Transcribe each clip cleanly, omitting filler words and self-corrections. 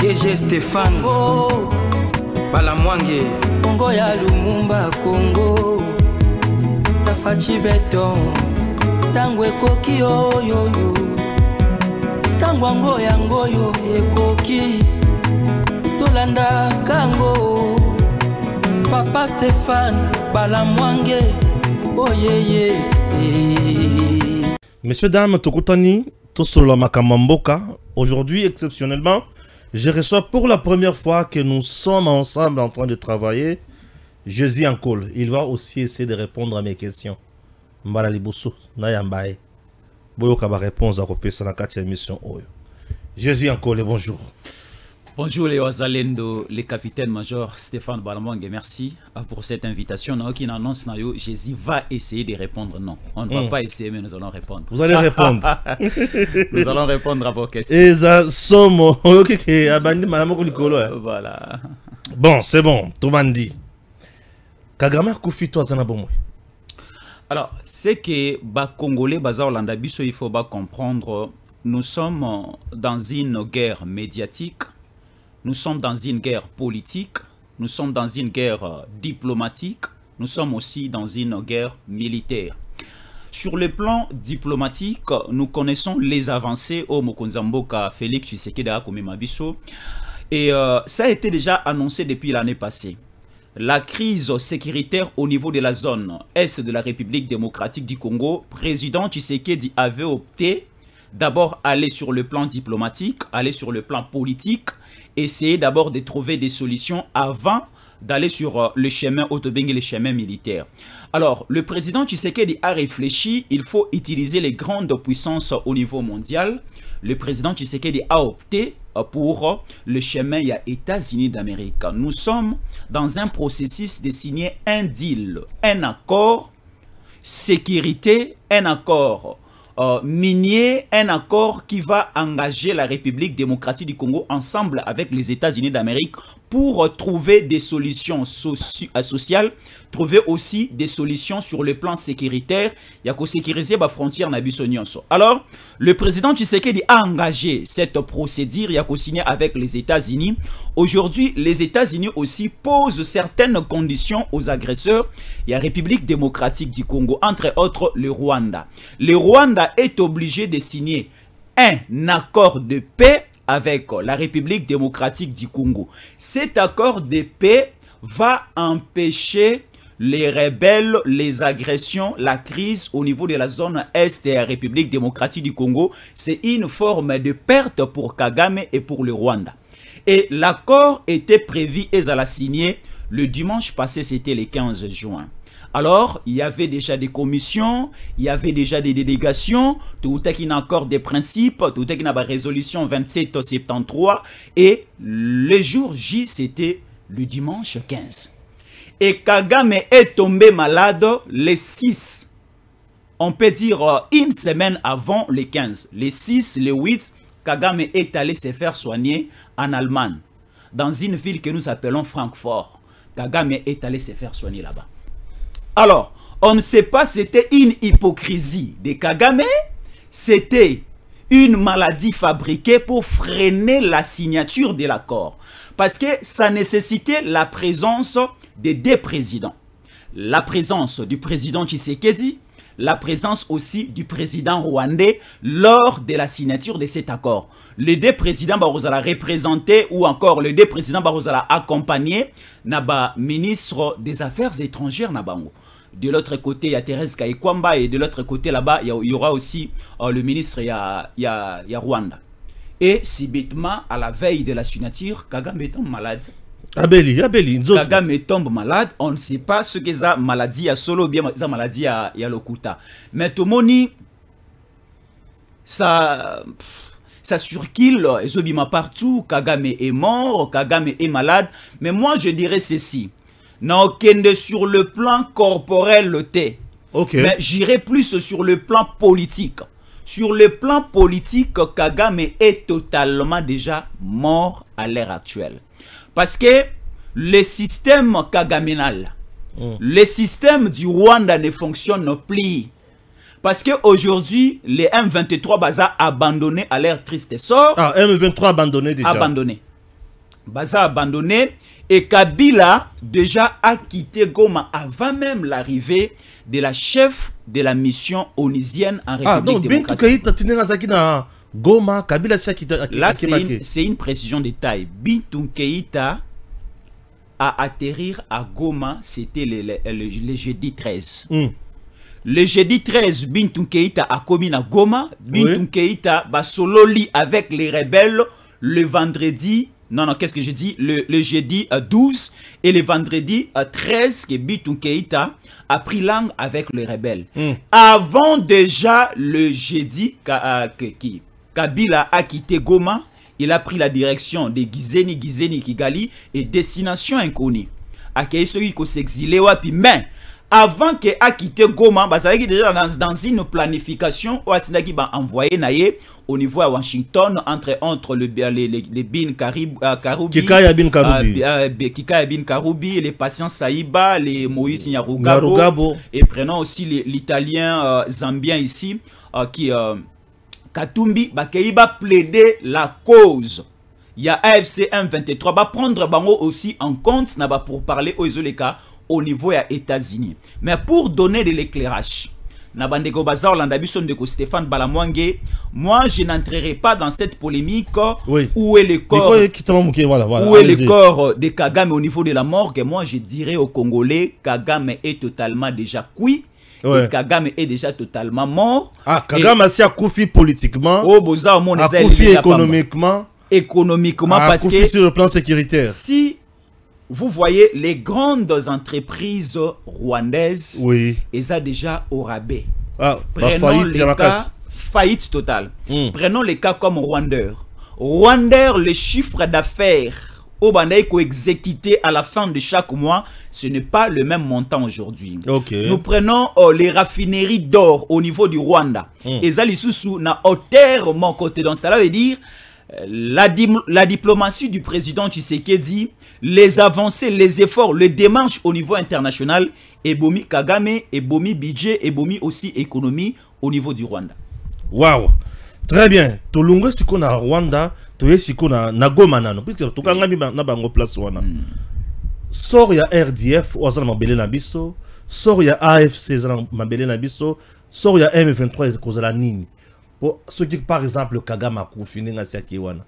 DG Stéphane Balamwange Congo ya Lumumba Congo Tafachi Beton Tangwe koki oyoyo Tangwango yangoyo ekoki Tolanda kango Papa Stéphane Balamwange Oyeye Messieurs, dames, Tokutani, Tosolo Makamamboka. Aujourd'hui, exceptionnellement, je reçois pour la première fois que nous sommes ensemble en train de travailler Jésus Ankol. Il va aussi essayer de répondre à mes questions. Mbala Liboso, Nayambaye. Boyoka va répondre à Kopesa na kati émission Oyo. Jésus Ankol, bonjour. Bonjour les Ozalendo, le capitaine-major Stéphane Balamwange, merci pour cette invitation. Qui annonce Jésus va essayer de répondre non. On ne va pas essayer, mais nous allons répondre. Vous allez répondre. Nous allons répondre à vos questions. Et ça somme. Voilà. Bon, c'est bon. Tout le monde dit. Kagame Koufi toi Zanabomo. Alors, c'est que les Congolais, il faut comprendre, nous sommes dans une guerre médiatique. Nous sommes dans une guerre politique, nous sommes dans une guerre diplomatique, nous sommes aussi dans une guerre militaire. Sur le plan diplomatique, nous connaissons les avancées au Mokonzamboka Félix Tshisekedi Akoumemabiso et ça a été déjà annoncé depuis l'année passée. La crise sécuritaire au niveau de la zone est de la République démocratique du Congo, président Tshisekedi avait opté d'abord aller sur le plan diplomatique, aller sur le plan politique, essayer d'abord de trouver des solutions avant d'aller sur le chemin autobing et le chemin militaire. Alors, le président Tshisekedi a réfléchi, il faut utiliser les grandes puissances au niveau mondial. Le président Tshisekedi a opté pour le chemin États-Unis d'Amérique. Nous sommes dans un processus de signer un deal, un accord sécurité, un accord minier, un accord qui va engager la République démocratique du Congo ensemble avec les États-Unis d'Amérique pour trouver des solutions sociales, trouver aussi des solutions sur le plan sécuritaire. Il y a qu'à sécuriser la frontière na biso nyonso. Alors, le président Tshisekedi a engagé cette procédure, il y a qu'à signer avec les États-Unis. Aujourd'hui, les États-Unis aussi posent certaines conditions aux agresseurs. Il y a la République démocratique du Congo, entre autres le Rwanda. Le Rwanda est obligé de signer un accord de paix avec la République démocratique du Congo. Cet accord de paix va empêcher les rebelles, les agressions, la crise au niveau de la zone Est de la République démocratique du Congo. C'est une forme de perte pour Kagame et pour le Rwanda. Et l'accord était prévu et ça l'a signé le dimanche passé, c'était le 15 juin. Alors, il y avait déjà des commissions, il y avait déjà des délégations, tout à qui n'a encore des principes, tout à qui n'a pas résolution 2773, et le jour J, c'était le dimanche 15. Et Kagame est tombé malade le 6, on peut dire une semaine avant le 15. Le 6, le 8, Kagame est allé se faire soigner en Allemagne, dans une ville que nous appelons Francfort. Kagame est allé se faire soigner là-bas. Alors, on ne sait pas, c'était une hypocrisie de Kagame, c'était une maladie fabriquée pour freiner la signature de l'accord. Parce que ça nécessitait la présence des deux présidents. La présence du président Tshisekedi, la présence aussi du président rwandais lors de la signature de cet accord. Les deux présidents Barozala représentés ou encore les deux présidents Barozala accompagnés Naba ministre des Affaires étrangères Nabango. De l'autre côté, il y a Thérèse Kayikwamba et de l'autre côté là-bas, il y aura aussi le ministre, il y a Rwanda. Et subitement, à la veille de la signature, Kagame tombe malade. Abeli, Kagame tombe malade, on ne sait pas ce que c'est maladie à solo ou bien c'est maladie à l'okuta. Mais tout le monde, ça circule, et partout, Kagame est mort, Kagame est malade. Mais moi, je dirais ceci. Non, sur le plan corporel, mais j'irai plus sur le plan politique. Sur le plan politique, Kagame est totalement déjà mort à l'heure actuelle. Parce que le système kagaminal, le système du Rwanda ne fonctionne plus. Parce qu'aujourd'hui, les M23 baza abandonnés à leur triste sort. Ah, M23 abandonné déjà. Abandonné. Baza abandonné et Kabila déjà a quitté Goma avant même l'arrivée de la chef de la mission onusienne en République démocratique. Goma, Kabila là, c'est une précision de taille. Bintou Keïta a atterrir à Goma, c'était le jeudi 13. Le jeudi 13, Bintou Keïta a commis à Goma. Bintou Keïta va solo lit avec les rebelles le vendredi. Non, qu'est-ce que je dis? Le jeudi 12 et le vendredi 13 que Bintou Keïta a pris langue avec les rebelles. Avant déjà le jeudi, Kabila a quitté Goma. Il a pris la direction de Gizeni, Kigali et destination inconnue. Accueillir ceux qui s'exilent wapi, mais avant qu'il ait quitté Goma, bah, ça veut dire déjà dans une planification qui va envoyer au niveau de Washington entre les Bin Karoubi, Kikaya Bin Karoubi, les patients Saïba, les Moïse Nyarugabo, et prenons aussi l'italien zambien ici qui Katumbi, qui va plaider la cause. Il y a AFC M23 va prendre bango aussi en compte pour parler aux cas au niveau des États-Unis. Mais pour donner de l'éclairage, Stéphane Balamwange, moi je n'entrerai pas dans cette polémique où est le corps, où est le corps de Kagame au niveau de la morgue. Moi je dirais aux Congolais, Kagame est totalement déjà cuit. Et Kagame est déjà totalement mort. Kagame a coufi politiquement, a coufi économiquement, parce que sur le plan sécuritaire. Si vous voyez les grandes entreprises rwandaises, elles ont déjà au rabais. Prenons les cas, faillite totale. Prenons les cas comme Rwanda. Rwanda, le chiffre d'affaires au Bandaï exécuté à la fin de chaque mois, ce n'est pas le même montant aujourd'hui. Nous prenons les raffineries d'or au niveau du Rwanda. Et ça, les sous na hauteur mon côté. Donc, cela veut dire la diplomatie du président Tshisekedi, les avancées, les efforts, les démarches au niveau international, et Bomi Kagame, et Bomi budget, et Bomi aussi économie au niveau du Rwanda. Waouh! Très bien. Tolungo siko na Rwanda, toye siko na Goma nano. Puisque tokanga na bango place wana. Sort ya RDF ozana mabele na biso, sort ya AFC ozana mabele na biso, sort ya M23 kozala nini. Pour ceux qui par exemple Kagame a confiné na siaki wana.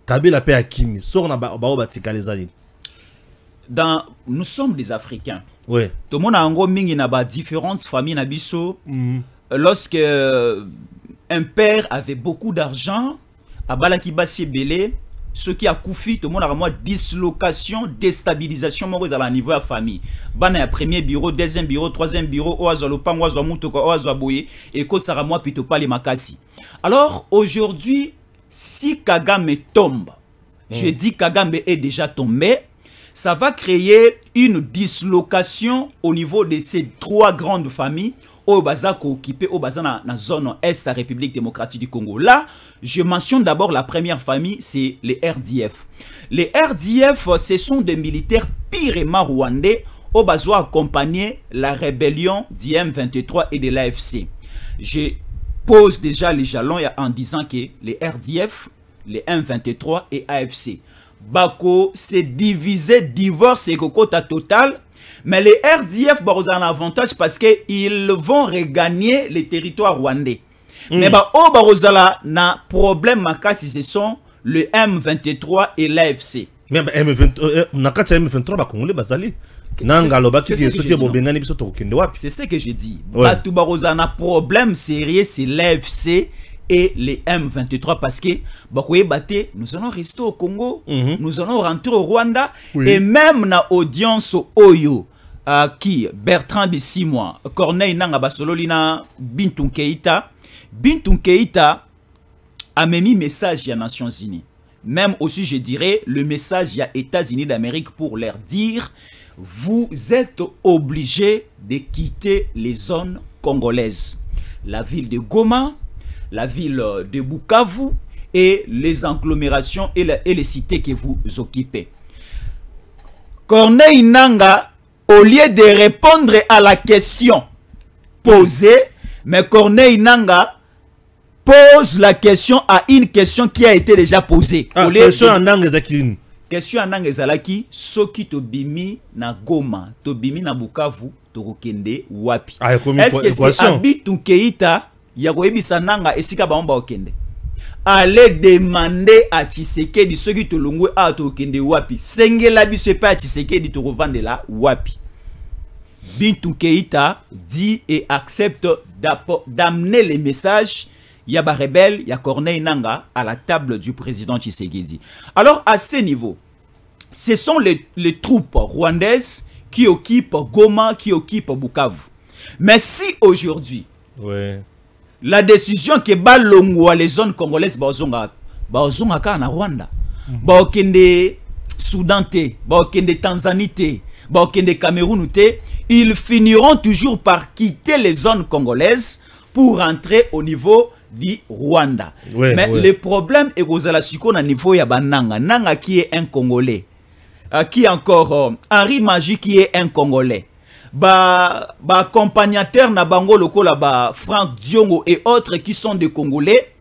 Kabila pe akimi, sort na bao batika les années. Nous sommes des Africains. Oui. Tout le monde a en mingi na ba différentes familles na biso. Lorsque un père avait beaucoup d'argent, à Balakibasi Belé, ce qui a koufi, tout le monde a vraiment dislocation, déstabilisation, mon à la niveau de la famille. Bana premier bureau, deuxième bureau, troisième bureau, oazolopang, oazomutoko, oazoboye, et côte saramoi, pito pas les makasi. Alors, aujourd'hui, si Kagame tombe, je dis Kagame est déjà tombé, ça va créer une dislocation au niveau de ces trois grandes familles. Au Bazako occupé au Bazana na zone est la République démocratique du Congo. Là, je mentionne d'abord la première famille, c'est les RDF. Les RDF, ce sont des militaires pirement rwandais au Bazo accompagner la rébellion du M23 et de l'AFC. Je pose déjà les jalons en disant que les RDF, les M23 et AFC, Bako s'est divisé, divorce et cocota total. Mais les RDF ont un avantage parce qu'ils vont regagner les territoires rwandais. Mais au Barozala, na problème si ce sont le M23 et l'AFC. Mais M23 va congolais bazali. C'est ce que je dis. Batu Barozana problème sérieux c'est l'AFC et les M23 parce que nous allons rester au Congo, nous allons rentrer au Rwanda et même na audience Oyo qui Bertrand Bisimwa, Corneille Nanga Basololina, Bintou Keïta a mis message à Nations Unies. Même aussi je dirais le message à États-Unis d'Amérique pour leur dire vous êtes obligés de quitter les zones congolaises. La ville de Goma, la ville de Bukavu et les agglomérations et les cités que vous occupez. Corneille Nanga, au lieu de répondre à la question posée, mais Corneille Nanga pose la question à une question qui a été déjà posée. question anang ezalaki soki tobimi na Goma, tobimi na Bukavu, tokokende wapi. Est-ce que c'est Abitou Keïta ya koyebisa nanga esika baomba okende? Allez demander à Tshisekedi soki tolongwe a tokende wapi. Sengela biso pa Tshisekedi to revendre la wapi. Bintou Keïta dit et accepte d'amener les messages Yaba Rebelle, ya Corneille Nanga à la table du président Tshisekedi. Alors à ce niveau, ce sont les troupes rwandaises qui occupent Goma, qui occupent Bukavu. Mais si aujourd'hui, la décision que balongwa les zones congolaises bazonga ka na Rwanda, baokende Soudan te, baokende Tanzanie te, baokende Cameroun te, ils finiront toujours par quitter les zones congolaises pour rentrer au niveau du Rwanda. Mais le problème est que la suko na niveau ya bananga, nanga qui est un Congolais, qui est encore Henri Magie qui est un Congolais, accompagnateur na bango loko la ba Franck Diongo et autres qui sont des Congolais.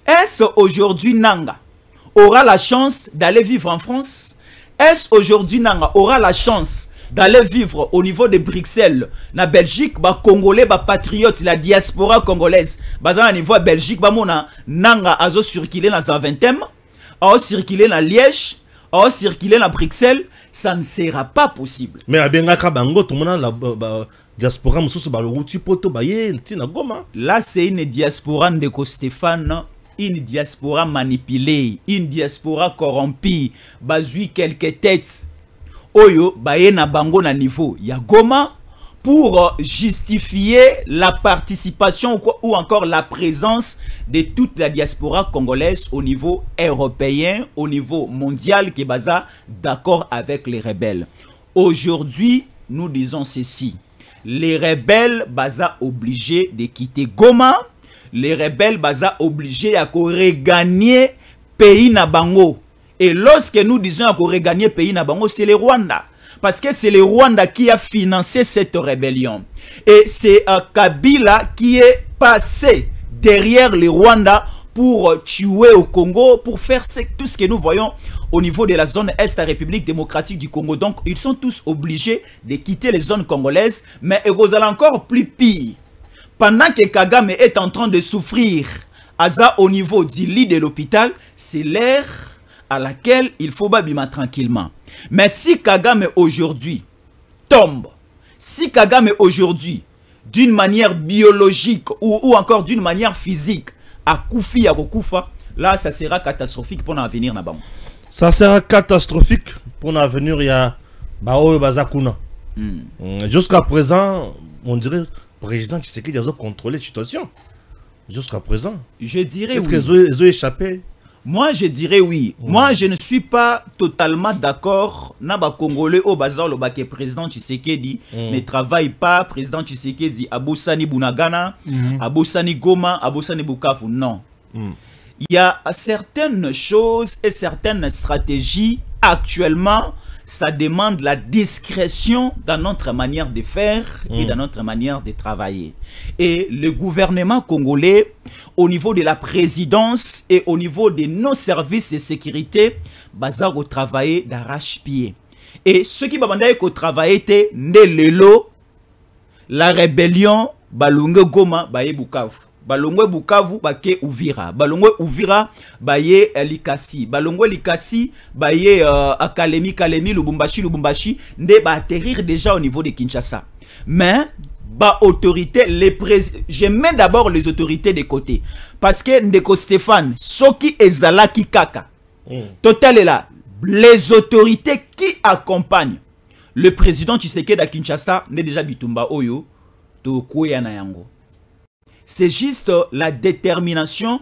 Est-ce aujourd'hui nanga aura la chance d'aller vivre en France? Est-ce aujourd'hui nanga aura la chance d'aller vivre au niveau de Bruxelles, na Belgique, ba Congolais, ba patriotes, la diaspora congolaise, bazan au niveau de Belgique, ba mona nanga azo circuler na Zaventem, azo circuler na Liège, azo circuler na Bruxelles, ça ne sera pas possible. Mais abenga bango tout monde la diaspora mususu ba routi poto ba ye tina Goma. Là c'est une diaspora de Stéphane, une diaspora manipulée, une diaspora corrompue, bazui quelques têtes. Oyo baye na bango na niveau ya Goma pour justifier la participation ou encore la présence de toute la diaspora congolaise au niveau européen, au niveau mondial qui est basé d'accord avec les rebelles. Aujourd'hui, nous disons ceci. Les rebelles basés obligés de quitter Goma, les rebelles basés obligés à regagner pays na bango. Et lorsque nous disons qu'on regagner pays na bango, c'est le Rwanda. Parce que c'est le Rwanda qui a financé cette rébellion. Et c'est Kabila qui est passé derrière le Rwanda pour tuer au Congo, pour faire tout ce que nous voyons au niveau de la zone Est, la République démocratique du Congo. Donc, ils sont tous obligés de quitter les zones congolaises. Mais ils ont encore plus pire. Pendant que Kagame est en train de souffrir au niveau du lit de l'hôpital, c'est l'ère à laquelle il faut babima tranquillement. Mais si Kagame aujourd'hui tombe, si Kagame aujourd'hui, d'une manière biologique ou encore d'une manière physique, à Koufi, à Koufa, là, ça sera catastrophique pour l'avenir. Ça sera catastrophique pour l'avenir. Il y a Bao Bazakuna. Jusqu'à présent, on dirait le président Tshisekedi a contrôlé la situation. Jusqu'à présent. Je dirais oui. Est-ce qu'ils ont échappé? Moi, je dirais oui. Moi, je ne suis pas totalement d'accord. Naba Congolais au bazar le baké président Tshisekedi ne travaille pas. Président Tshisekedi Aboussani Bunagana, Aboussani Goma, Aboussani Bukavu. Non. Il y a certaines choses et certaines stratégies actuellement. Ça demande la discrétion dans notre manière de faire et dans notre manière de travailler. Et le gouvernement congolais, au niveau de la présidence et au niveau de nos services de sécurité, bazar au travail d'arrache-pied. Et ce qui va au travail était Nelelo, la rébellion, Balungue Goma, Baye Bukavu. Balongwe Bukavu bake Uvira, Balongwe Uvira baye Likasi, Balongwe Likasi baye Kalemi Lubumbashi nde ba atterrir déjà au niveau de Kinshasa. Mais ba autorité je mets d'abord les autorités de côté parce que Ndeko Stéphane soki ezalaki kaka. Total est là, les autorités qui accompagnent le président Tshisekedi à Kinshasa n'est déjà Bitumba Oyo to Koya na yango. C'est juste la détermination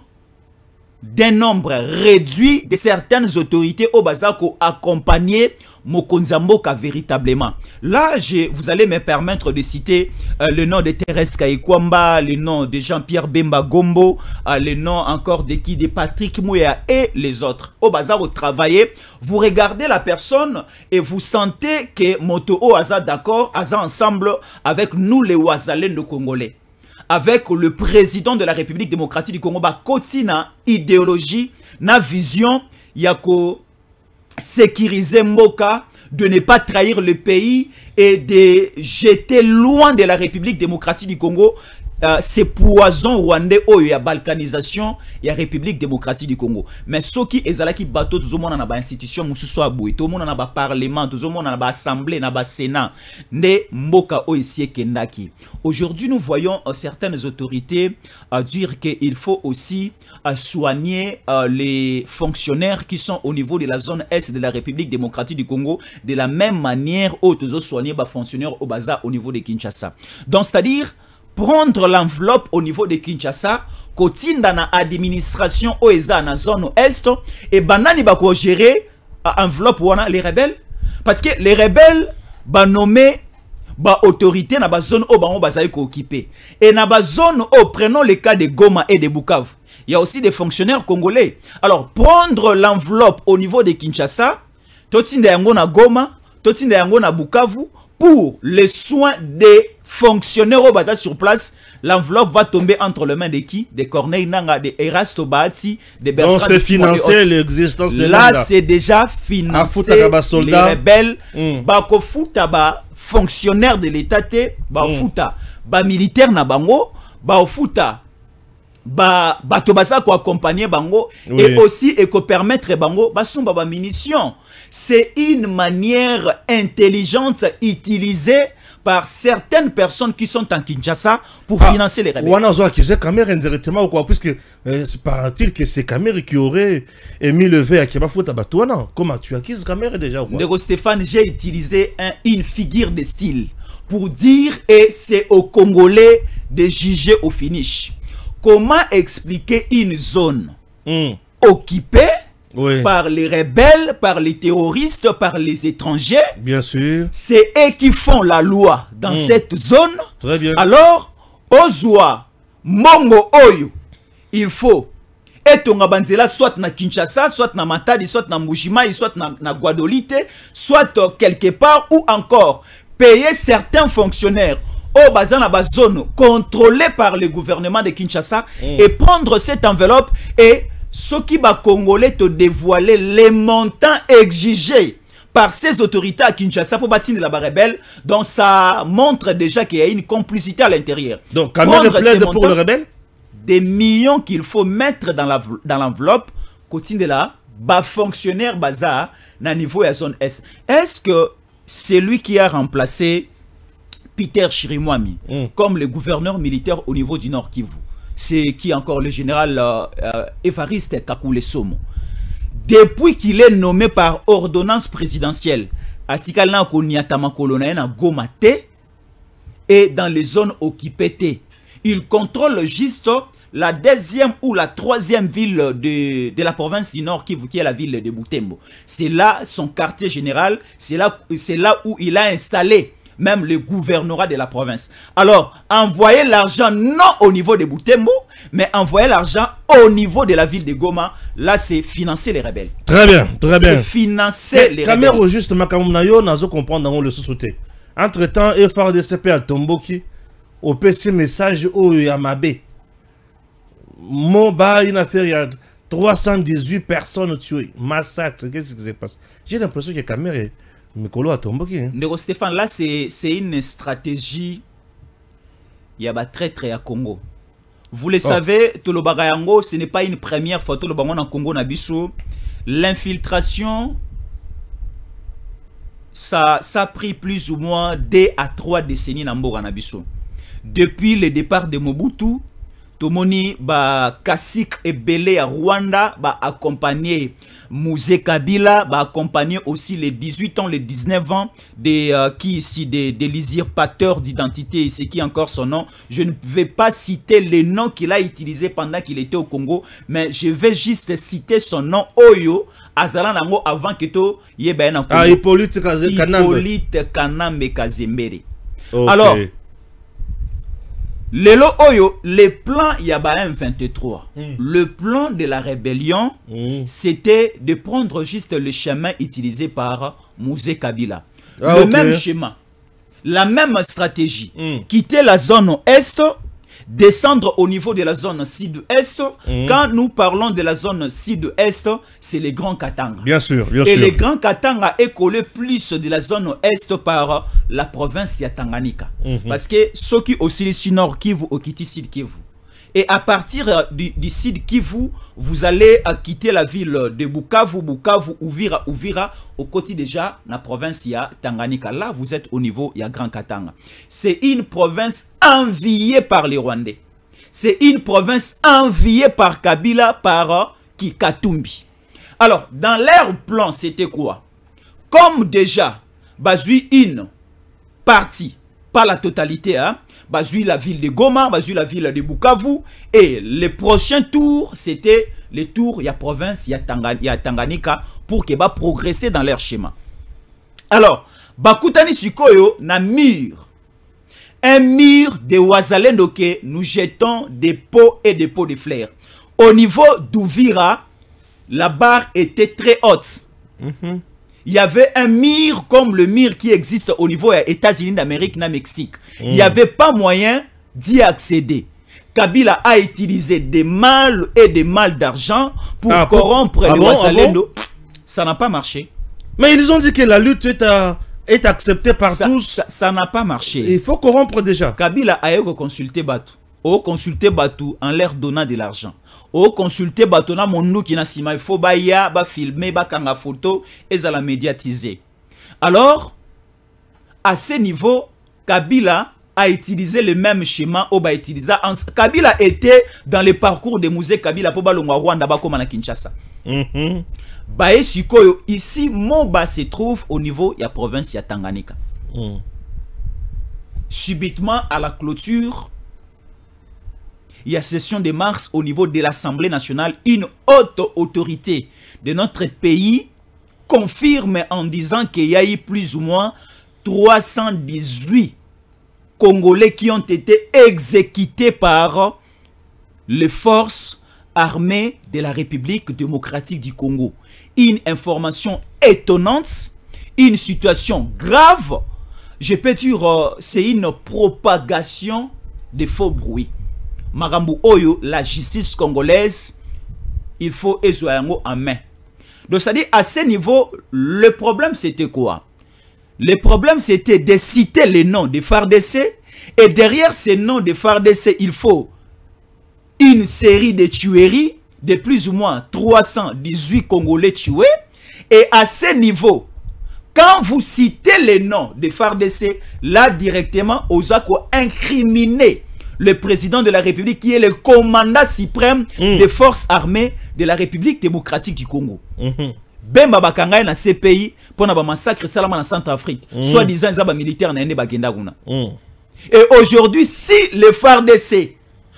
d'un nombre réduit de certaines autorités au Bazako accompagner Mokonzamboka véritablement. Là, vous allez me permettre de citer le nom de Thérèse Kaïkwamba, le nom de Jean-Pierre Bemba Gombo, le nom encore de Patrick Mouya et les autres. Au Bazar au travailler, vous regardez la personne et vous sentez que Moto Oaza d'accord, Aza ensemble avec nous les Ouazalènes de Congolais. Avec le président de la République démocratique du Congo, ba kotina idéologie, na vision, yako sécuriser Mboka, de ne pas trahir le pays et de jeter loin de la République démocratique du Congo ces poisons rwandais il y a balkanisation, il y a République démocratique du Congo. Mais ceux qui ezala qui bateau tout le monde na ba institution mususu aboué, tout le monde na ba parlement, tout le monde na ba assemblée, na ba sénat, ne mboka oisie kendaki. Aujourd'hui, nous voyons certaines autorités dire qu'il faut aussi soigner les fonctionnaires qui sont au niveau de la zone est de la République démocratique du Congo de la même manière où tous soigner les fonctionnaires au bazar au niveau de Kinshasa. Donc c'est-à-dire prendre l'enveloppe au niveau de Kinshasa, kotinda na administration oeza na zone est et banani bako gérer enveloppe wana les rebelles parce que les rebelles ba nommer ba autorité na ba zone o bango bazali ko occuper et na ba zone o prenons le cas de Goma et de Bukavu. Il y a aussi des fonctionnaires congolais. Alors prendre l'enveloppe au niveau de Kinshasa, totinda yango na Goma, totinda yango na Bukavu pour les soins des fonctionnaires au bazar sur place, l'enveloppe va tomber entre les mains de qui? De Corneille Nanga, de Erasto Bahati, de Bertrand. Donc c'est financer l'existence de là, c'est déjà financé les rebelles. Bako futa ba fonctionnaire de l'état te, ba futa ba militaire na bango, ba futa ba bato basa ko accompagner bango et aussi et ko permettre bango ba sumba ba munitions. C'est une manière intelligente utilisée par certaines personnes qui sont en Kinshasa pour financer les rebelles. On a qui caméra indirectement ou quoi, puisque paraît-il que c'est caméra qui aurait émis le verre qui va foutre à Batouana. Comment tu as qui ce caméra déjà ou quoi? Ndeko Stéphane, j'ai utilisé une figure de style pour dire, et c'est aux Congolais de juger au finish. Comment expliquer une zone occupée par les rebelles, par les terroristes, par les étrangers? Bien sûr. C'est eux qui font la loi dans cette zone. Très bien. Alors, Ozwa, Mongo Oyo, il faut être banzela soit na Kinshasa, soit na Matadi, soit na Mbujimayi, soit na Guadolite, soit quelque part, ou encore payer certains fonctionnaires au bazar na ba zone contrôlée par le gouvernement de Kinshasa et prendre cette enveloppe et ceux qui va Congolais te dévoiler les montants exigés par ces autorités à Kinshasa pour bâtir la rebelle. Donc ça montre déjà qu'il y a une complicité à l'intérieur. Donc Kamere plaide pour le rebelle? Des millions qu'il faut mettre dans l'enveloppe, continue de là, bas fonctionnaire bazar, na niveau à zone S. Est-ce que c'est lui qui a remplacé Peter Chirimwami comme le gouverneur militaire au niveau du Nord Kivu? C'est qui encore le général Évariste Kakule Somo. Depuis qu'il est nommé par ordonnance présidentielle, Atikalna Konyatama Kolona na Gomate et dans les zones occupées, il contrôle juste la deuxième ou la troisième ville de la province du Nord Kivu, qui est la ville de Butembo. C'est là son quartier général, c'est là où il a installé même le gouvernorat de la province. Alors, envoyer l'argent non au niveau de Butembo, mais envoyer l'argent au niveau de la ville de Goma, là c'est financer les rebelles. Très bien, très bien. C'est financer les rebelles. Caméra juste Makamunayo, n'a pas comprendre dans le sous-sauté. Entre-temps, FRDCP à Tomboki, au PC message au Yamabe. Moba, une affaire, il y a 318 personnes tuées. Massacre, qu'est-ce qui se passe? J'ai l'impression que la caméra Mikolo a tombé. Ndeko Stéphane, là c'est une stratégie. Il y a très très à Congo. Vous le savez, Tolobaga Yango, ce n'est pas une première fois. Tolobaga en Congo Nabiso, l'infiltration, ça a pris plus ou moins 2 à 3 décennies dans Mboga Nabiso. Depuis le départ de Mobutu, Tomoni ba Kasik et Belé à Rwanda ba accompagner Mouzé Kabila, ba accompagner aussi les 18 ans, les 19 ans de l'usurpateur d'identité, c'est qui encore son nom. Je ne vais pas citer les noms qu'il a utilisés pendant qu'il était au Congo, mais je vais juste citer son nom Oyo Azalan Nango avant que to yeba na Congo. Hippolyte Kanambe Kazembere. Alors le plan Yaba M23, le plan de la rébellion, c'était de prendre juste le chemin utilisé par Mouzé Kabila. Le même schéma, la même stratégie. Quitter la zone est descendre au niveau de la zone sud-est. Quand nous parlons de la zone sud-est, c'est les Grands Katanga. Bien sûr, bien Et sûr. les Grands Katanga est collé plus de la zone est par la province de Tanganyika. Parce que ceux qui oscillent sur Nord Kivu, au quitté Sud Kivu. Et à partir du Sud Kivu, vous allez quitter la ville de Bukavu, Uvira, au côté déjà la province de Tanganyika. Là, vous êtes au niveau de Grand Katanga. C'est une province enviée par les Rwandais. C'est une province enviée par Kabila, par Katumbi. Alors, dans leur plan, c'était quoi? Comme déjà, Bazui une partie, pas la totalité, hein, Bazui la ville de Goma, Bazui la ville de Bukavu, et les prochains tours, c'était les tours, il y a province, il y a Tanganyika, pour que va progresser dans leur schéma. Alors, Bakutani Sikoyo, na mur. Un mur de Wazalendo que nous jetons des pots et des pots de fleurs. Au niveau d'Uvira, la barre était très haute. Il y avait un mur comme le mur qui existe au niveau des États-Unis d'Amérique, na Mexique. Il n'y avait pas moyen d'y accéder. Kabila a utilisé des mâles et des mâles d'argent pour corrompre les Wazalendo. Ça n'a pas marché. Mais ils ont dit que la lutte est acceptée par tous. Ça n'a pas marché. Il faut corrompre déjà. Kabila a eu consulté Batu. Consulter Batu en leur donnant de l'argent. Consulter Batu na mon qui na sima. Il faut filmer, kanga photo et ça la médiatiser. Alors, à ce niveau, Kabila a utilisé le même schéma. Kabila était dans le parcours des musées Kabila pour Balongwa Rwanda comme à Kinshasa. Bae Sikoyo, ici, Moba se trouve au niveau de la province de Tanganyika. Subitement, à la clôture, il y a session de mars au niveau de l'Assemblée nationale. Une haute autorité de notre pays confirme en disant qu'il y a eu plus ou moins 318 Congolais qui ont été exécutés par les forces armées de la République démocratique du Congo. Une information étonnante, une situation grave. Je peux dire, c'est une propagation de faux bruits. Marambu Oyo, la justice congolaise, il faut ezoyango en main. Donc, c'est-à-dire, à ce niveau, le problème, c'était quoi? Le problème, c'était de citer les noms des FARDC. Et derrière ces noms des FARDC, il faut une série de tueries de plus ou moins 318 Congolais tués. Et à ce niveau, quand vous citez les noms des FARDC, là, directement, Osako incriminer le président de la République qui est le commandant suprême des forces armées de la République démocratique du Congo. Bemba bakanga na CPI pour na ba massacre salama na Centrafrique. Soit disant ils militaires na ende bagenda kuna. Et aujourd'hui, si les FARDC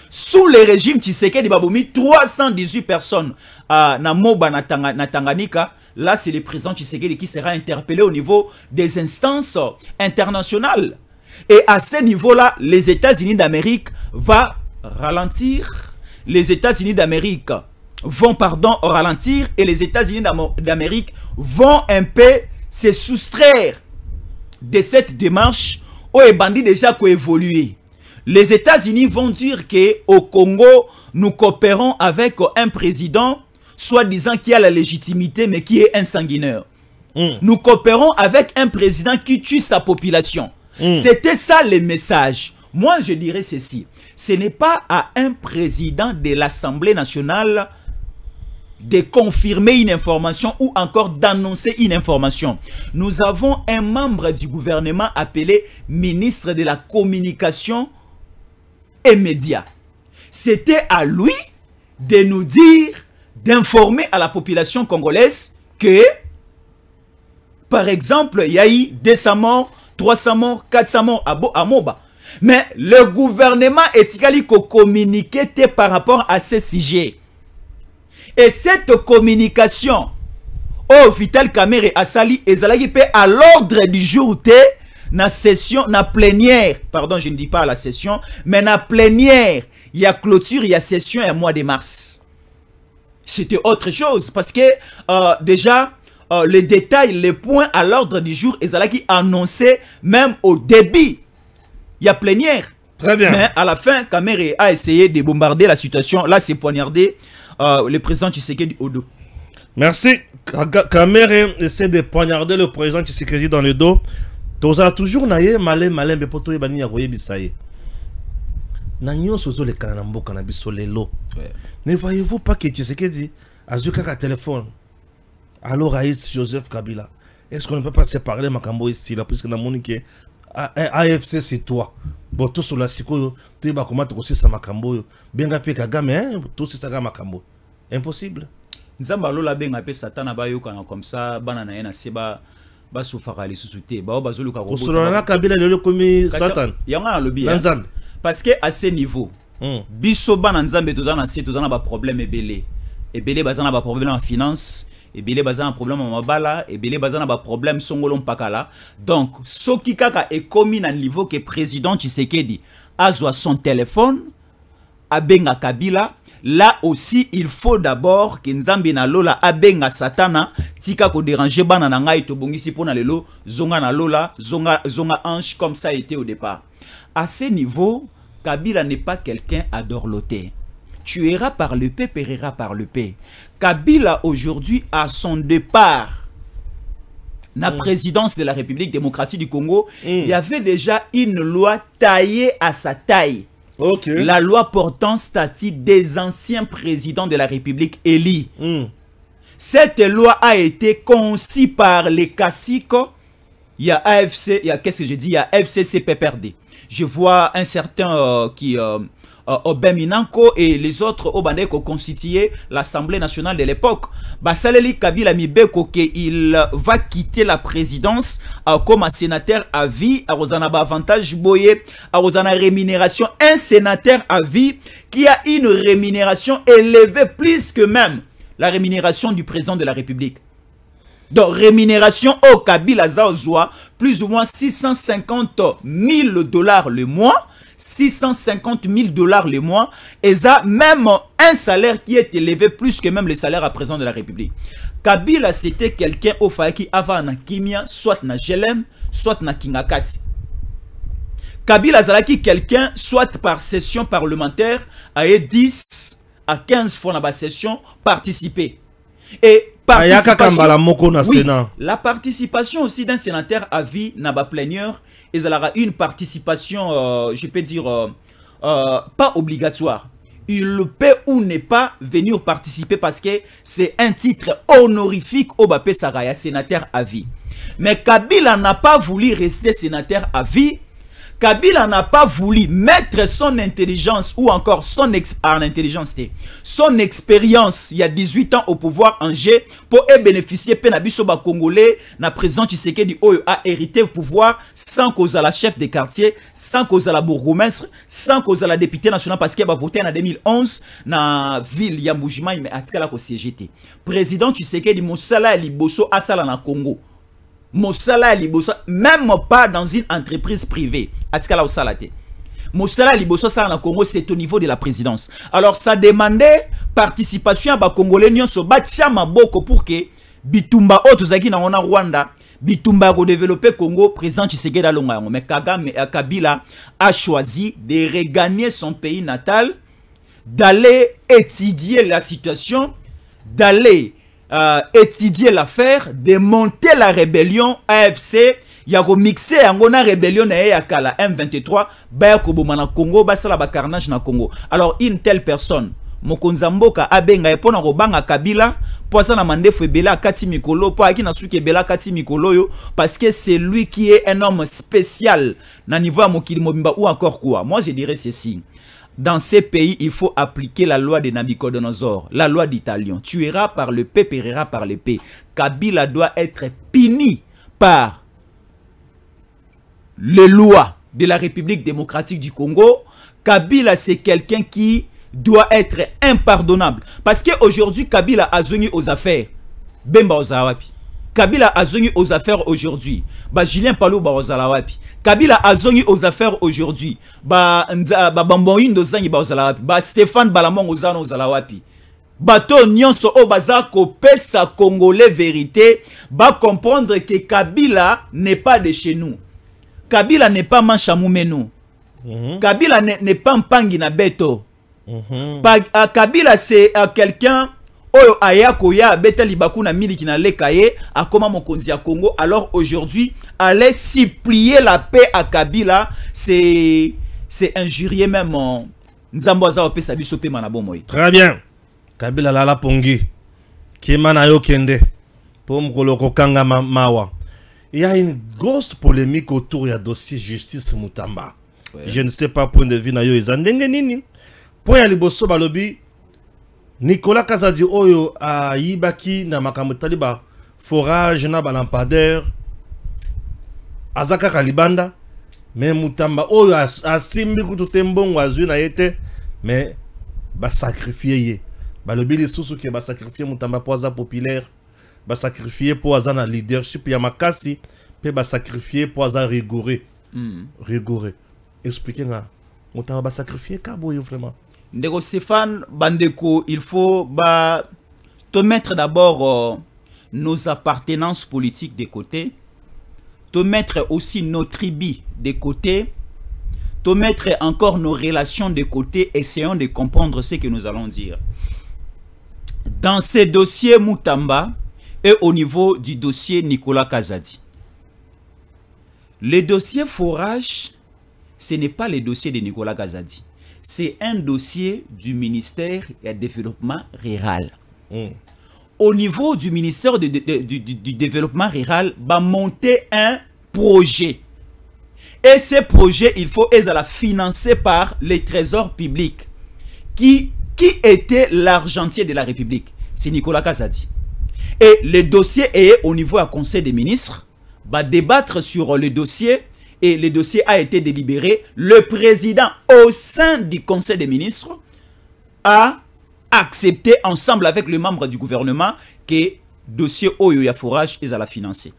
sous le régime Tshisekedi babomi 318 personnes na Moba na Tanganyika, là c'est le président Tshisekedi qui sera interpellé au niveau des instances internationales. Et à ce niveau-là, les États-Unis d'Amérique vont ralentir. Les États-Unis d'Amérique vont, ralentir. Et les États-Unis d'Amérique vont un peu se soustraire de cette démarche où les bandits déjà évolué. Les États-Unis vont dire qu'au Congo, nous coopérons avec un président, soi-disant qui a la légitimité, mais qui est un sanguinaire. Nous coopérons avec un président qui tue sa population. C'était ça le message. Moi, je dirais ceci. Ce n'est pas à un président de l'Assemblée nationale de confirmer une information ou encore d'annoncer une information. Nous avons un membre du gouvernement appelé ministre de la Communication et Médias. C'était à lui de nous dire, d'informer à la population congolaise que, par exemple, il y a eu 200 morts, 300 morts, 400 morts à Moba. Mais le gouvernement est communiqué par rapport à ce sujet. Et cette communication, au Vital Kamerhe Asali, ezalaki pe à l'ordre du jour de na session, na plénière, pardon, je ne dis pas à la session, mais na plénière, il y a clôture, il y a session et mois de mars. C'était autre chose parce que déjà, les détails, les points à l'ordre du jour, ezalaki annoncé même au début. Il y a plénière. Très bien. Mais à la fin, Kamere a essayé de bombarder la situation. Là, c'est poignardé le président Tshisekedi au dos. Merci. Kamere essaie de poignarder le président Tshisekedi dans le dos. Toza toujours naye malin mais poto yebani ya koye bisaye. Nanyo sozo le kana mboka na biso lelo. Ne voyez-vous pas que Tshisekedi a eu un téléphone? Alors Raïs Joseph Kabila, est-ce qu'on ne peut pas séparer Makambo ici là, puisque dans mon AFC c'est toi. Bon, tout sur la siko, tu vas comment tu aussi ça Makambo. Bien rapide Kagame, tout c'est ça Makambo. Impossible. Nzamba lola benga pe satana ba yokana comme ça bana na yena seba ba soufara les sous-souté ba bazoluka ko Kosolana Kabila le komi Satan. Yanga na lobby. Parce que à ce niveau, biso bana nzambe tozana se tozana ba problème ebele. Ebele bazana ba problème en finance, ebele bazana problème en mabala, ebele bazana ba problème songolo mpakala. Donc soki kaka e komi na niveau que président Tshisekedi azwa son téléphone abenga Kabila. Là aussi, il faut d'abord que Nzambe na lola abenga satana tika ko déranger bana na ngai to bongisi pona lelo zonga na lola zonga ange comme ça a été au départ. À ce niveau, Kabila n'est pas quelqu'un à dorloter. Tuera par le paix, périra par le paix. Kabila aujourd'hui à son départ la présidence de la République démocratique du Congo, il y avait déjà une loi taillée à sa taille. Okay. La loi portant statut des anciens présidents de la République élus. Cette loi a été conçue par les caciques. Il y a AFC, il y a qu'est-ce que je dis, il y a FCCPPRD. Je vois un certain Obeminanko et les autres Obandeko constituaient l'Assemblée nationale de l'époque. Basaleli Kabila Mibeko qu'il va quitter la présidence comme un sénateur à vie, à Rosanaba avantage boye, à Rosana rémunération, un sénateur à vie qui a une rémunération élevée plus que même la rémunération du président de la République. Donc rémunération au Kabila Zaozwa plus ou moins 650 000 $ le mois. 650 000 $ le mois, et ça même un salaire qui est élevé plus que même le salaire à président de la République. Kabila c'était quelqu'un au fait qui avant na Kimia, soit na Jelem, soit na Kingakati. Kabila zalaki quelqu'un soit par session parlementaire à 10 à 15 fois dans la session participer. Et la participation aussi d'un sénateur à vie n'a pas plénière. Ils aura une participation, je peux dire, pas obligatoire. Il peut ou ne pas venir participer parce que c'est un titre honorifique au Bapé Saraya, sénateur à vie. Mais Kabila n'a pas voulu rester sénateur à vie. Kabila n'a pas voulu mettre son intelligence ou encore son expérience il y a 18 ans au pouvoir en jeu pour bénéficier penabiso ba congolais na président Tshisekedi Oyo a hérité le pouvoir sans cause à la chef de quartier, sans cause à la bourgmestre, sans cause à la députée nationale parce qu'il a voté en 2011 na ville ya Mbujima mais atikala ko CGT. Président Tshisekedi Mosala liboso asala na Congo. Mosala liboso même pas dans une entreprise privée. Atikala osalate. Mosala liboso ça na Congo c'est au niveau de la présidence. Alors ça demandait participation à ba congolais nyonso ba chama boko pour que bitumba otozaki na ona Rwanda bitumba ko développer Congo président Tshisekedi alonga yango mais Kagame Kabila a choisi de regagner son pays natal, d'aller étudier la situation, d'aller étudier l'affaire, de monter la rébellion AFC, il y a remixé la rébellion na kala M23, ba ko bomana Congo, ba sala ba carnage na Congo. Alors une telle personne, Mokonza Mboka abenga epona robanga Kabila, poisa na mandefu ebela kati mikolo, po aki na suki ebela kati mikolo yo, parce que c'est lui qui est un homme spécial na niveau ya mokili mobimba ou encore quoi. Moi je dirais ceci. Dans ces pays, il faut appliquer la loi de Nabucodonosor, la loi d'Italion. Tuera par le paix, périra par le paix. Kabila doit être puni par les lois de la République démocratique du Congo. Kabila, c'est quelqu'un qui doit être impardonnable. Parce qu'aujourd'hui, Kabila a zoni aux affaires. Bemba Ozawapi. Kabila a zoni aux affaires aujourd'hui. Julien Palou Ozalawapi. Kabila a zoni aux affaires aujourd'hui. Bamboïn Dozangi Ozalawapi. Stéphane Balamon Ozalawapi. Bato nyonso o bazako pesa congolais vérité. Comprendre que Kabila n'est pas de chez nous. Kabila n'est pas Manchamoumé nous. Kabila n'est pas mpangi na beto. Kabila c'est quelqu'un oyo aya koya beta libaku na miliki na lekaye akoma mokonzi ya Congo. Alors aujourd'hui aller supplier la paix à Kabila c'est injurier même nzambo za opesa biso pe mana bomoy. Très bien. Kabila lala pongi kimana yo kende pour mkoloko kanga mawa. Il y a une grosse polémique autour du dossier justice Mutamba. Ouais. Je ne sais pas point de vue na yo ezandenge nini. Point ya liboso balobi Nicolas Kazadi oyo a yibaki na makambo taliba forage na balampadaire azaka kalibanda mais Mutamba oyo asimbi kutu tembongo azui na yete mais ba sacrifier ye balobi li susu ke ba sacrifier Mutamba po aza populaire ba sacrifier po aza na leadership ya makasi pe ba sacrifier po aza rigoureux rigoureux expliquez nga Mutamba ba sacrifier kabo yo vraiment. Ndeko Stéphane Bandeko, il faut te mettre d'abord nos appartenances politiques de côté, te mettre aussi nos tribus de côté, te mettre encore nos relations de côté, essayons de comprendre ce que nous allons dire. Dans ces dossiers Mutamba et au niveau du dossier Nicolas Kazadi, le dossier forage, ce n'est pas le dossier de Nicolas Kazadi. C'est un dossier du ministère du Développement Rural. Au niveau du ministère du Développement Rural, va monter un projet. Et ce projet, il faut être financé par les trésors publics. Qui était l'argentier de la République? C'est Nicolas Kazadi. Et le dossier est au niveau du Conseil des ministres, va débattre sur le dossier. Et le dossier a été délibéré. Le président, au sein du Conseil des ministres, a accepté, ensemble avec les membres du gouvernement, que le dossier Oyo Forage est à la financer.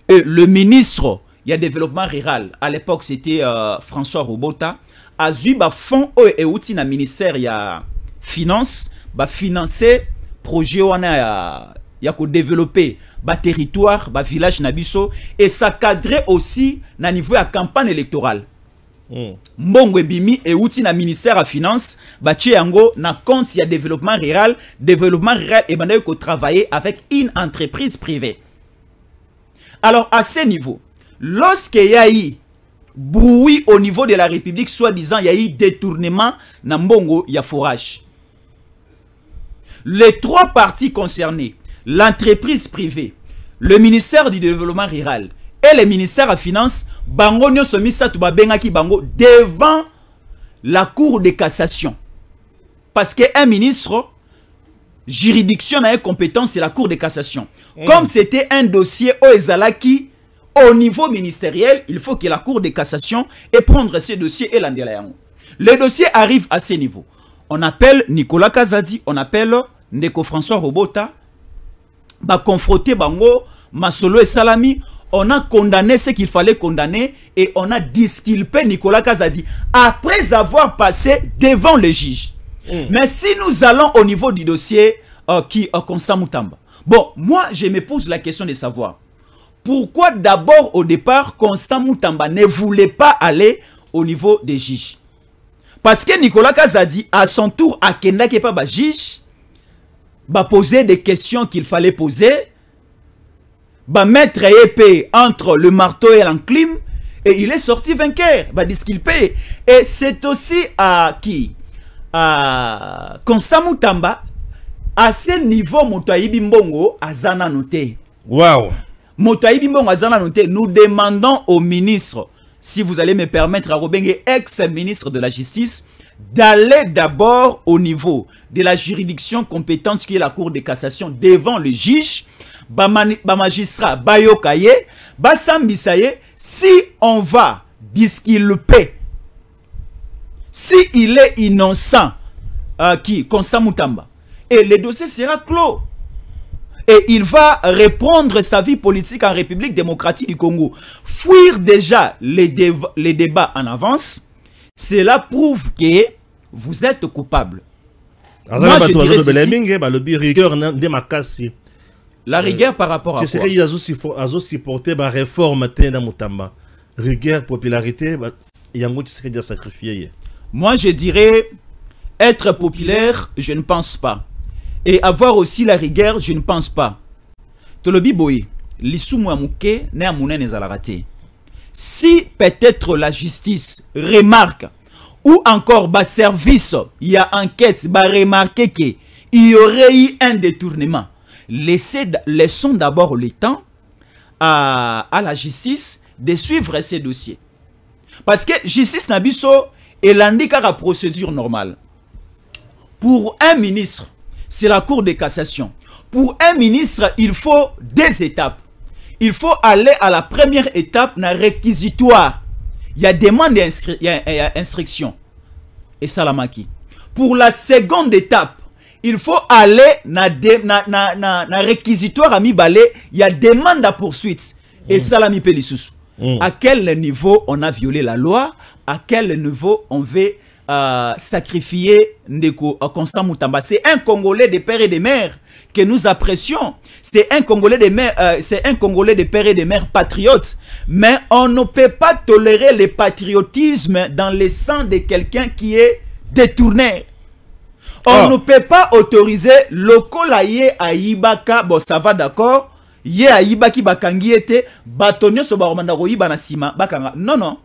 Et le ministre, il y a développement rural, à l'époque c'était François Robota, a eu un fonds et outil dans le ministère il y a finance, va financer projet il y a développer ba territoire, ba village nabiso et ça cadrer aussi na niveau de campagne électorale. Mbongo bimi et outil na ministère à finance ba yango na compte il y a développement rural et banda ko travailler avec une entreprise privée. Alors à ce niveau, lorsque il y a eu bruit au niveau de la République, soi-disant il y a eu détournement na mbongo ya forage. Les trois parties concernées, l'entreprise privée, le ministère du développement rural et le ministère à finance, bango nyo somisa tu babengaki bango devant la cour de cassation. Parce qu'un ministre, juridiction a une compétence, c'est la cour de cassation. Comme c'était un dossier au Ezalaki, au niveau ministériel, il faut que la cour de cassation ait prendre ce dossier et l'andelayango. Le dossier arrive à ce niveau. On appelle Nicolas Kazadi, on appelle Ndeko François Robota, ba confronter bango, Masolo et Salami, on a condamné ce qu'il fallait condamner et on a disculpé Nicolas Kazadi après avoir passé devant le juge. Mais si nous allons au niveau du dossier Constant Mutamba, bon, moi je me pose la question de savoir pourquoi d'abord au départ Constant Mutamba ne voulait pas aller au niveau des juges. Parce que Nicolas Kazadi à son tour a kendaki pa ba juge ba poser des questions qu'il fallait poser, ba mettre épée entre le marteau et l'enclume et il est sorti vainqueur, ba disculpé. Et c'est aussi à qui? À Constant Mutamba à ce niveau Motoayibi Mbongo azana noté. Waouh. Motoayibi Mbongo azana noté. Nous demandons au ministre, si vous allez me permettre, à Robenge, ex-ministre de la Justice, d'aller d'abord au niveau de la juridiction compétente qui est la Cour de cassation devant le juge, ba magistrat, ba yokaye, ba sambisaye, si on va disculper, si il est innocent, Constant Mutamba, et le dossier sera clos. Et il va reprendre sa vie politique en République démocratique du Congo. Fuir déjà les débats en avance, cela prouve que vous êtes coupable. Moi, je dirais ceci. La rigueur par rapport à quoi? C'est supporter la réforme de Mutamba. Rigueur, popularité. yango Tshisekedi a sacrifié. Moi, je dirais être populaire, je ne pense pas. Et avoir aussi la rigueur, je ne pense pas. Tolobi boy, l'issoumu amouke ne amounen ezalagate. Si peut-être la justice remarque ou encore bas service, il y a enquête, bah remarquer qu'il y aurait eu un détournement. Laissons d'abord le temps à la justice de suivre ces dossiers. Parce que justice nabiso est l'indique la procédure normale. Pour un ministre, c'est la Cour de cassation. Pour un ministre, il faut des étapes. Il faut aller à la première étape, dans le réquisitoire. Il y a demande d'instruction. Et salamaki. Pour la seconde étape, il faut aller dans le réquisitoire à mi-balé. Il y a demande à poursuite. Et salami pelissous. À quel niveau on a violé la loi? À quel niveau on veut sacrifier Ndeko Constant Moutamba? C'est un Congolais de père et de mère que nous apprécions. C'est un Congolais de mère, c'est un Congolais de père et de mère patriotes. Mais on ne peut pas tolérer le patriotisme dans le sang de quelqu'un qui est détourné. On ne peut pas autoriser Lokolaye à Ibaka. Bon, ça va d'accord. Ye à Ibaki Bakangi était Batonio Sobaromanda Royiba Nasima Bakanga. Non, non.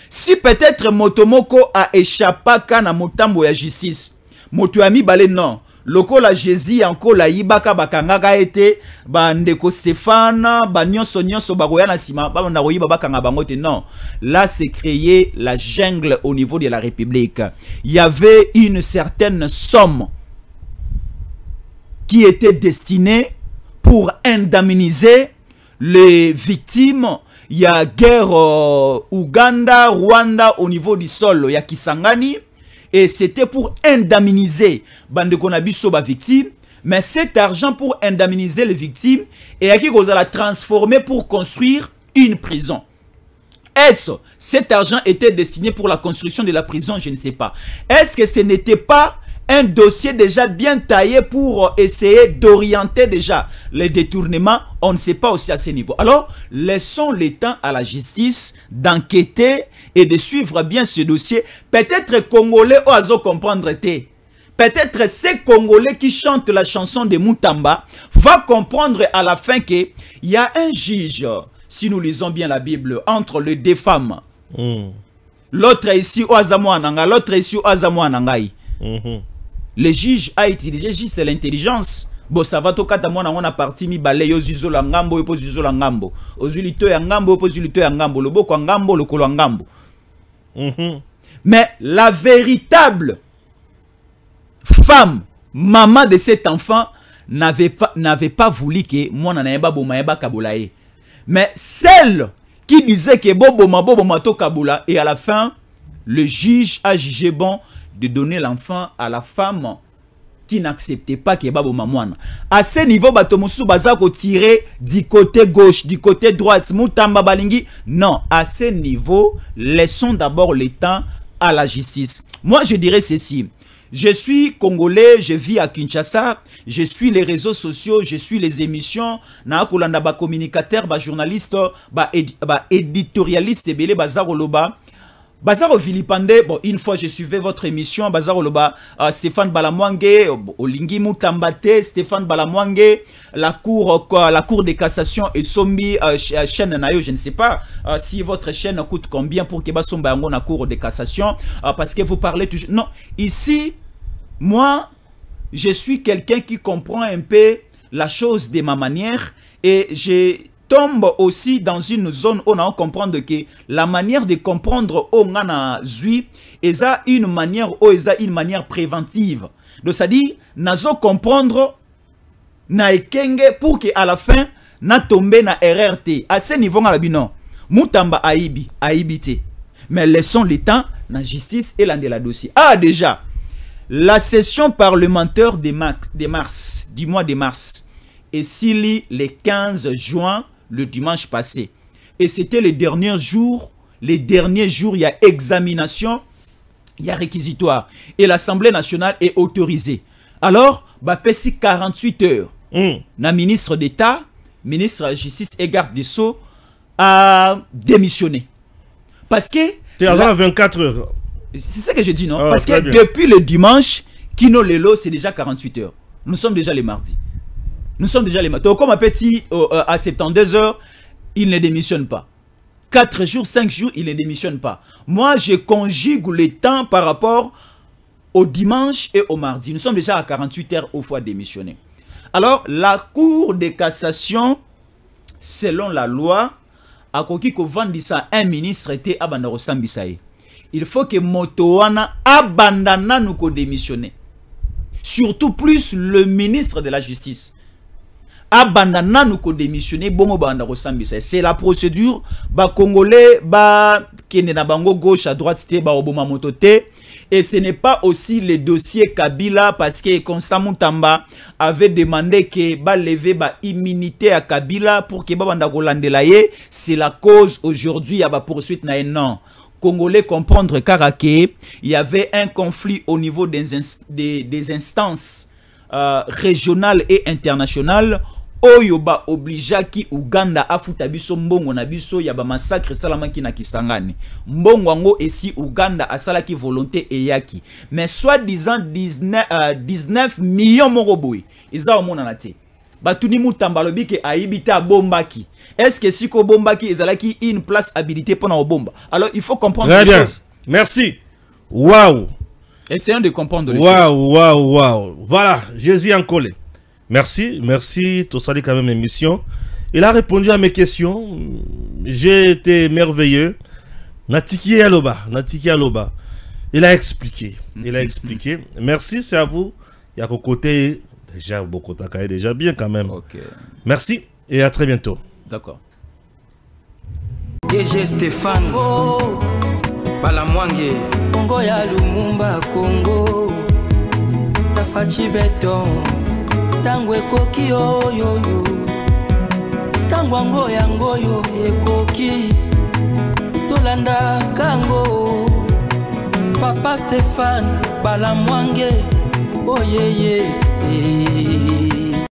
Si peut-être Motomoko a échappé à Motambo ya justice, Motuami Balé non. Loko la Jésus encore la Ibaka Bakanga été Bandeko Stéphane, Banyon Sonyon Sobaroya Nasima, Bandaroyiba Bakanga Bangote. Non. Là, c'est créé la jungle au niveau de la République. Il y avait une certaine somme qui était destinée pour indemniser les victimes. Il y a guerre Ouganda, Rwanda au niveau du sol, il y a Kisangani. Et c'était pour indemniser Bandeko Nabiso ba victime. Mais cet argent pour indemniser les victimes, et à qui vous allez transformer pour construire une prison. Est-ce que cet argent était destiné pour la construction de la prison? Je ne sais pas. Est-ce que ce n'était pas un dossier déjà bien taillé pour essayer d'orienter déjà les détournements? On ne sait pas aussi à ce niveau. Alors, laissons le temps à la justice d'enquêter et de suivre bien ce dossier. Peut-être Congolais oiseaux comprendre. Peut-être ces Congolais qui chantent la chanson de Moutamba va comprendre à la fin qu'il y a un juge, si nous lisons bien la Bible, entre les deux femmes. L'autre ici Oazamouananga, l'autre ici Oazamouanangai. Le juge a utilisé juste l'intelligence. Bon, ça va tout cas, on a parti mi balé yo zizo la ngambo yo zizo la ngambo. Ozulito ya ngambo yo zulito ya ngambo, le boko ngambo le kolo ngambo. Mais la véritable femme, maman de cet enfant, n'avait pas voulu que moi n'ayeba bomaeba kabulae. Mais celle qui disait que boboma to kabula, et à la fin, le juge a jugé bon de donner l'enfant à la femme qui n'acceptait pas que babo mamouana. À ce niveau, batomusu bazako tirer du côté gauche, du côté droit, Moutamba balingi. Non, à ce niveau, laissons d'abord le temps à la justice. Moi, je dirais ceci. Je suis Congolais, je vis à Kinshasa, je suis les réseaux sociaux, je suis les émissions, na kolanda ba communicateur, ba journaliste, ba éditorialiste, belé bazaro loba. Bazaro Vilipande, bon, une fois je suivais votre émission, Bazaro Loba, Stéphane Balamwange, Olingi Moutambate, Stéphane Balamwange, la cour de cassation et Sombi, chaîne Nayo, je ne sais pas si votre chaîne coûte combien pour que Basomba Yango na cour de cassation, parce que vous parlez toujours. Non, ici, moi, je suis quelqu'un qui comprend un peu la chose de ma manière et j'ai tombe aussi dans une zone où on a comprendre que la manière de comprendre où on a zui est une manière préventive. Donc ça dit nazo comprendre na ekenge pour que à la fin na tomber na RRT à ce niveau na bino Moutamba aibité. Mais laissons le temps na justice et la dossier. Ah déjà la session parlementaire du mois de mars et s'il le 15 juin le dimanche passé. Et c'était les derniers jours, il y a examination, il y a réquisitoire. Et l'Assemblée nationale est autorisée. Alors, Bapesi 48 heures. Na ministre d'État, ministre de la Justice et garde des Sceaux a démissionné. Parce que Tu es à 24 heures. C'est ça que je dis, non? Oh, parce que depuis le dimanche, Kino Lelo, c'est déjà 48 heures. Nous sommes déjà les mardis. Nous sommes déjà les mardis. Donc, comme un petit, à 72 heures, il ne démissionne pas. 4 jours, 5 jours, il ne démissionne pas. Moi, je conjugue les temps par rapport au dimanche et au mardi. Nous sommes déjà à 48 heures au fois démissionner. Alors, la Cour de cassation, selon la loi, a koki ko vandisa un ministre était abandaro sambisaye. Il faut que Motoana abandana nous ko démissionner. Surtout plus le ministre de la Justice. Abandana nous ko démissionner bongo bandaro sambisaye. C'est la procédure ba congolais ba kene na bango gauche à droite te ba oboma motote. Et ce n'est pas aussi le dossier Kabila parce que Constant Moutamba avait demandé que ba lever ba immunité à Kabila pour que ba banda kolandelaye. C'est la cause aujourd'hui à ba poursuite na non. Congolais comprendre karaké, il y avait un conflit au niveau des instances régionales et internationales. Oyoba obligea ki Uganda afuta biso mbongo na biso ya ba massacre salamaki na Kisangani. Mbongo wango esi Uganda asalaki volonté eyaki. Mais soit disant 19 millions moroboui. Iza omona na te. Batuni Moutamba lobi ke aibita bombaki. Est-ce que si ko bombaki ezalaki une place habilitée pour na bomba? Alors il faut comprendre les choses. Merci. Waouh. Essayons de comprendre les choses. Waouh. Voilà, Jésus Ankole. Merci, tout ça dit quand même émission. Il a répondu à mes questions. J'ai été merveilleux. Natiki Aloba. Il a expliqué. Merci, c'est à vous. Il y a qu'au côté, déjà, beaucoup déjà bien quand même. Okay. Merci et à très bientôt. D'accord. DG Stéphane Balamwange Congo ya Lumumba Congo Tafachi Beton Tangwe koki yo Tangwango yango yo ekoki Tolanda kango Papa Stéphane Balamwange oh yeah